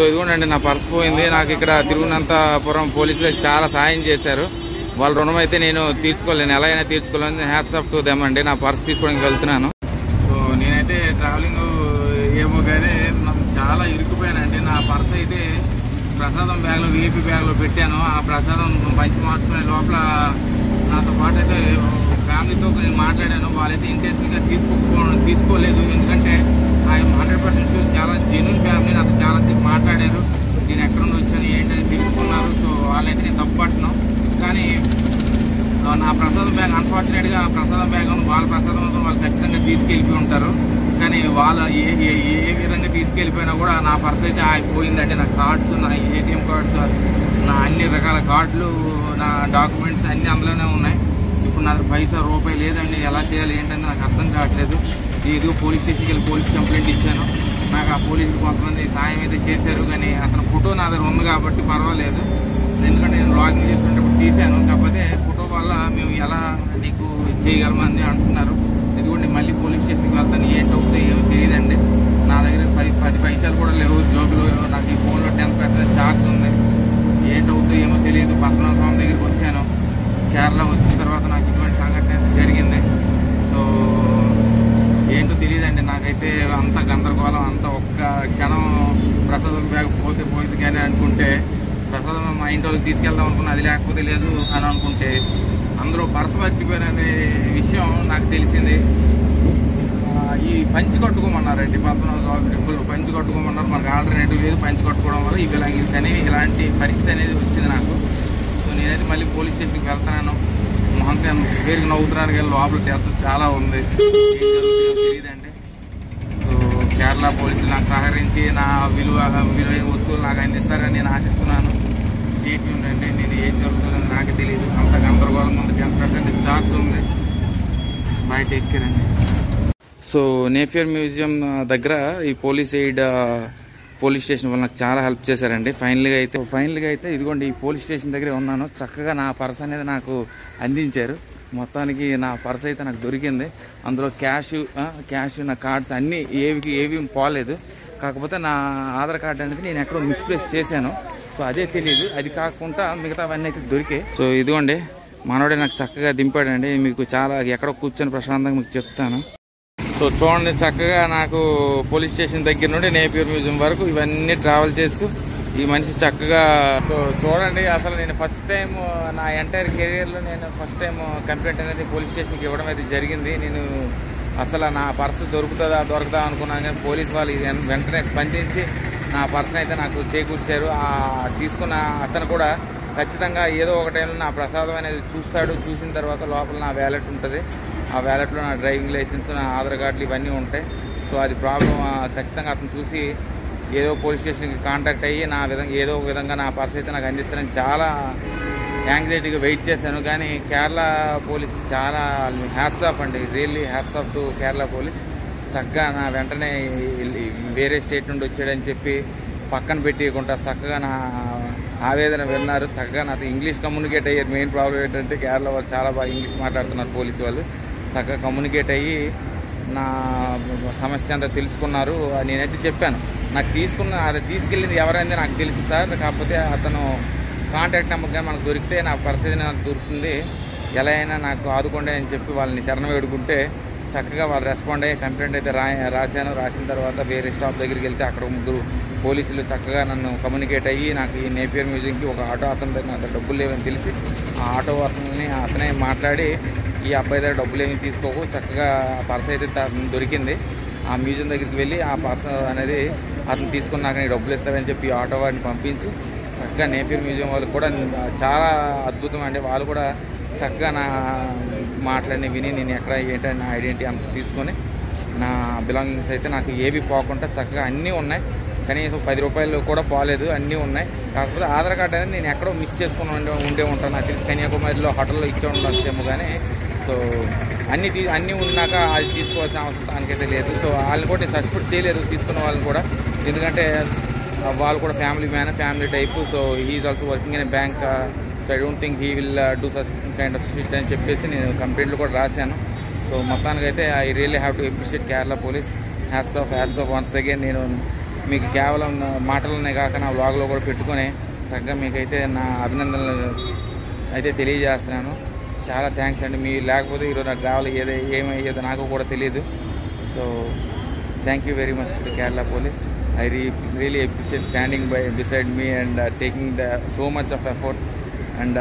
So ఇదిగోండి నా purse పోయింది. నాకు ఇక్కడ తిరువనంతపురం పోలీసులు చాలా సాయం చేశారు. వాళ్ళ రుణం అయితే నేను తీర్చుకోలేను, ఎలా అయినా తీర్చుకోలేను. హ్యాట్స్ ఆఫ్ టు దెమ్ అండి. నా పర్స్ తీసుకోవడానికి వెళ్తున్నాను. సో నేనైతే ట్రావెలింగ్ ఏమో కానీ నాకు చాలా ఇరుక్కుపోయానండి. నా పర్స్ అయితే ప్రసాదం బ్యాగ్లో విఐపి బ్యాగ్లో పెట్టాను. ఆ ప్రసాదం పంచి మార్చుకునే లోపల నాతో పాటు అయితే ఫ్యామిలీతో నేను మాట్లాడాను. వాళ్ళైతే ఇంటెన్షన్గా తీసుకోలేదు. ఎందుకంటే ఐఎమ్ 100% చాలా జెన్యూన్ ఫ్యామిలీ. నాతో చాలాసేపు మాట్లాడారు. నేను ఎక్కడ నుండి వచ్చాను ఏంటని తెలుసుకున్నారు. సో వాళ్ళైతే నేను తప్పు పట్టినాను. కానీ నా ప్రసాదం బ్యాగ్ అన్ఫార్చునేట్గా ప్రసాదం బ్యాగ్ వాళ్ళ ప్రసాదం వాళ్ళు ఖచ్చితంగా తీసుకెళ్ళిపోయి ఉంటారు. కానీ వాళ్ళ ఏ విధంగా తీసుకెళ్ళిపోయినా కూడా నా పర్స్ అయితే పోయిందంటే నా కార్డ్స్, నా ఏటీఎం కార్డ్స్, నా అన్ని రకాల కార్డులు, నా డాక్యుమెంట్స్ అన్నీ అందులోనే ఉన్నాయి. ఇప్పుడు నా పైసా రూపాయి లేదండి. ఎలా చేయాలి ఏంటంటే నాకు అర్థం కావట్లేదు. ఇదిగో పోలీస్ స్టేషన్కి వెళ్ళి పోలీస్ కంప్లైంట్ ఇచ్చాను. నాకు ఆ పోలీసులు కొంతమంది సాయం అయితే చేశారు. కానీ అతను ఫోటో నా దగ్గర ఉంది కాబట్టి పర్వాలేదు. ఎందుకంటే నేను లాగిన్ చేసుకునేటప్పుడు తీశాను. కాకపోతే ఫోటో వల్ల మేము ఎలా నీకు చేయగలమని అంటున్నారు. ఇదిగోండి మళ్ళీ పోలీస్ స్టేషన్కి వెళ్తాను. ఏంటవుతుందో ఏమో తెలియదండి. నా దగ్గర 10 పైసలు కూడా లేవు జోబులో. నాకు ఈ ఫోన్లో 10% ఛార్జ్ ఉంది. ఏంటవుతుందో ఏమో తెలియదు. పద్మనాభ స్వామి దగ్గరికి వచ్చాను. కేరళ వచ్చిన తర్వాత నాకు ఇటువంటి సంఘటన జరిగింది. సో ఏంటో తెలియదండి. నాకైతే అంత గందరగోళం, అంత ఒక్క క్షణం ప్రసాదం బ్యాగ్ పోయింది కానీ అనుకుంటే ప్రసాదం మా ఇంటి వాళ్ళకి తీసుకెళ్దాం అనుకున్నా, అది లేకపోతే లేదు అని అనుకుంటే అందరూ పర్స్ మర్చిపోయారనే విషయం నాకు తెలిసింది. ఈ పంచి కట్టుకోమన్నారండి పద్మనాభ స్వామి టెంపుల్ పంచి కట్టుకోమన్నారు. మనకు ఆల్టర్నేటివ్ లేదు. పంచి కట్టుకోవడం వల్ల ఇలాంటి పరిస్థితి అనేది వచ్చింది నాకు. సో నేనైతే మళ్ళీ పోలీస్ స్టేషన్కి వెళ్తున్నాను. మొహంగా పేరుకి నవ్వుతున్నాను కానీ లోపల టెస్ట్ చాలా ఉంది. తెలియదండి. సో కేరళ పోలీసులు నాకు సహకరించి నా విలువైన వస్తువులు నాకు అందిస్తారని నేను ఆశిస్తున్నాను. స్టేట్ ఉండండి. నేను ఏం జరుగుతుందని నాకు తెలియదు. అంత గందరగోళం ఉంది. 10% ఛార్జ్ ఉంది. బయట ఎక్కిరండి. సో నేపియర్ మ్యూజియం దగ్గర ఈ పోలీస్ స్టేషన్ వాళ్ళు నాకు చాలా హెల్ప్ చేశారండి. ఫైనల్గా అయితే ఇదిగోండి ఈ పోలీస్ స్టేషన్ దగ్గరే ఉన్నాను. చక్కగా నా పర్స్ అనేది నాకు అందించారు. మొత్తానికి నా పర్స్ అయితే నాకు దొరికింది. అందులో క్యాష్ నా కార్డ్స్ అన్నీ ఏవి పోలేదు. కాకపోతే నా ఆధార్ కార్డు అనేది నేను ఎక్కడో మిస్ప్లేస్ చేశాను. సో అదే తెలియదు. అది కాకుండా మిగతావన్నీ అయితే దొరికాయి. సో ఇదిగోండి మనోడే నాకు చక్కగా దింపాడండి. మీకు చాలా ఎక్కడో కూర్చొని ప్రశాంతంగా మీకు చెప్తాను. సో చూడండి చక్కగా నాకు పోలీస్ స్టేషన్ దగ్గర నుండి నేపియర్ మ్యూజియం వరకు ఇవన్నీ ట్రావెల్ చేస్తూ ఈ మనిషి చక్కగా. సో చూడండి అసలు నేను ఫస్ట్ టైం నా ఎంటైర్ కెరియర్లో నేను ఫస్ట్ టైం కంప్లైంట్ అనేది పోలీస్ స్టేషన్కి ఇవ్వడం అయితే జరిగింది. నేను అసలు నా పర్సు దొరకదా అనుకున్నాను. కానీ పోలీస్ వాళ్ళు వెంటనే స్పందించి నా పర్సన్ అయితే నాకు చేకూర్చారు. తీసుకున్న అతను కూడా ఖచ్చితంగా ఏదో ఒక టైంలో నా ప్రసాదం అనేది చూస్తాడు. చూసిన తర్వాత లోపల నా వ్యాలెట్ ఉంటుంది. ఆ వ్యాలెట్లో నా డ్రైవింగ్ లైసెన్స్, నా ఆధార్ కార్డులు ఇవన్నీ ఉంటాయి. సో అది ప్రాబ్లం ఖచ్చితంగా అతను చూసి ఏదో పోలీస్ స్టేషన్కి కాంటాక్ట్ అయ్యి ఏదో ఒక విధంగా నా పర్స్ అయితే నాకు అందిస్తానని చాలా యాంగ్జైటీగా వెయిట్ చేశాను. కానీ కేరళ పోలీస్ చాలా హ్యాట్స్ ఆఫ్ అండి. Really hats off to Kerala police. చక్కగా నా వెంటనే వేరే స్టేట్ నుండి వచ్చాడని చెప్పి పక్కన పెట్టకుండా చక్కగా నా ఆవేదన విన్నారు. చక్కగా నాతో ఇంగ్లీష్ కమ్యూనికేట్ అయ్యారు. మెయిన్ ప్రాబ్లం ఏంటంటే కేరళ వాళ్ళు చాలా బాగా ఇంగ్లీష్ మాట్లాడుతున్నారు. పోలీసు వాళ్ళు చక్కగా కమ్యూనికేట్ అయ్యి నా సమస్య అంతా తెలుసుకున్నారు. నేనైతే చెప్పాను నాకు అది తీసుకెళ్ళింది ఎవరైంది నాకు తెలుసు సార్. కాకపోతే అతను కాంటాక్ట్ నెంబర్ కానీ మనకు దొరికితే నా పరిస్థితి నాకు దొరుకుతుంది, ఎలా అయినా నాకు ఆదుకోండి అని చెప్పి వాళ్ళని శరణం వేడుకుంటే చక్కగా వాళ్ళు రెస్పాండ్ అయ్యి కంప్లైంట్ అయితే రాశాను. రాసిన తర్వాత వేరే స్టాప్ దగ్గరికి వెళ్తే అక్కడ 3 పోలీసులు చక్కగా నన్ను కమ్యూనికేట్ అయ్యి నాకు ఈ నేపియర్ మ్యూజియంకి ఒక ఆటో అతని దగ్గర నాకు డబ్బులు లేవని తెలిసి ఆ ఆటో అతనే మాట్లాడి ఈ అబ్బాయి దగ్గర డబ్బులు ఏమి తీసుకోకు, చక్కగా పర్స్ అయితే దొరికింది. ఆ మ్యూజియం దగ్గరికి వెళ్ళి ఆ పర్స్ అనేది అతను తీసుకుని నాకు డబ్బులు ఇస్తారని చెప్పి ఆటో వాడిని పంపించి చక్కగా నేపియర్ మ్యూజియం వాళ్ళు కూడా చాలా అద్భుతం అండి. వాళ్ళు కూడా చక్కగా నా మాటలన్నీ విని నేను ఎక్కడ ఏంటని నా ఐడెంటిటీ అంత తీసుకొని నా బిలాంగింగ్స్ అయితే నాకు ఏవి పోకుండా చక్కగా అన్నీ ఉన్నాయి. కనీసం 10 రూపాయలు కూడా పోలేదు, అన్నీ ఉన్నాయి. కాకపోతే ఆధార్ కార్డు అనేది నేను ఎక్కడో మిస్ చేసుకుని ఉండే ఉంటాను. నాకు తెలిసి కన్యాకుమారిలో హోటల్లో ఇచ్చే ఉండొచ్చేమో. కానీ సో అన్నీ ఉన్నాక అది తీసుకోవాల్సిన అవసరం దానికైతే లేదు. సో వాళ్ళని కూడా నేను సస్పెక్ట్ చేయలేదు తీసుకున్న వాళ్ళని కూడా. ఎందుకంటే వాళ్ళు కూడా family type. So he's also working in a bank. So I don't think he will do such kind of shit అని చెప్పేసి నేను కంప్లైంట్లు కూడా రాశాను. సో మొత్తానికైతే I really have to appreciate Kerala police. Hats off once again. నేను మీకు కేవలం మాటలనే కాక నా వ్లాగ్లో కూడా పెట్టుకొని చక్కగా మీకైతే నా అభినందనలు అయితే తెలియజేస్తున్నాను. చాలా థ్యాంక్స్ అండి. మీరు లేకపోతే ఈరోజు నా ట్రావెల్ ఏమయ్యేదో నాకు కూడా తెలియదు. So thank you very much to the Kerala police. I really appreciate standing beside me and taking so much of effort and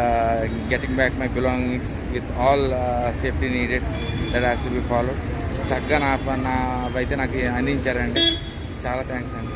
getting back my belongings with all safety needed that has to be followed. చక్కగా నా అయితే నాకు అందించారండి. చాలా thanks అండి.